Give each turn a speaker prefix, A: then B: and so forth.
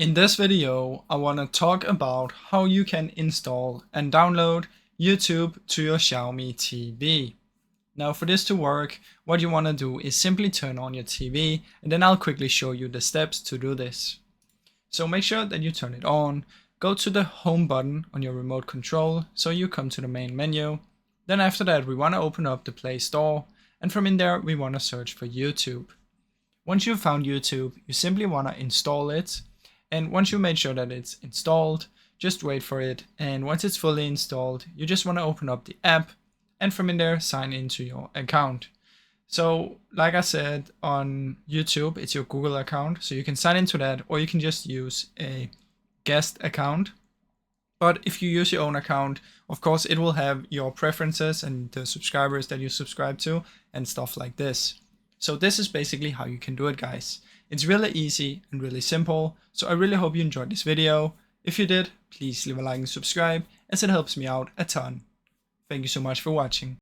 A: In this video, I want to talk about how you can install and download YouTube to your Xiaomi TV. Now for this to work, what you want to do is simply turn on your TV, and then I'll quickly show you the steps to do this. So make sure that you turn it on, go to the home button on your remote control so you come to the main menu. Then after that we want to open up the Play Store, and from in there we want to search for YouTube. Once you've found YouTube, you simply want to install it. And once you made sure that it's installed, just wait for it. And once it's fully installed, you just want to open up the app and from in there, sign into your account. So like I said, on YouTube, it's your Google account. So you can sign into that, or you can just use a guest account. But if you use your own account, of course, it will have your preferences and the subscribers that you subscribe to and stuff like this. So this is basically how you can do it, guys. It's really easy and really simple, so I really hope you enjoyed this video. If you did, please leave a like and subscribe, as it helps me out a ton. Thank you so much for watching.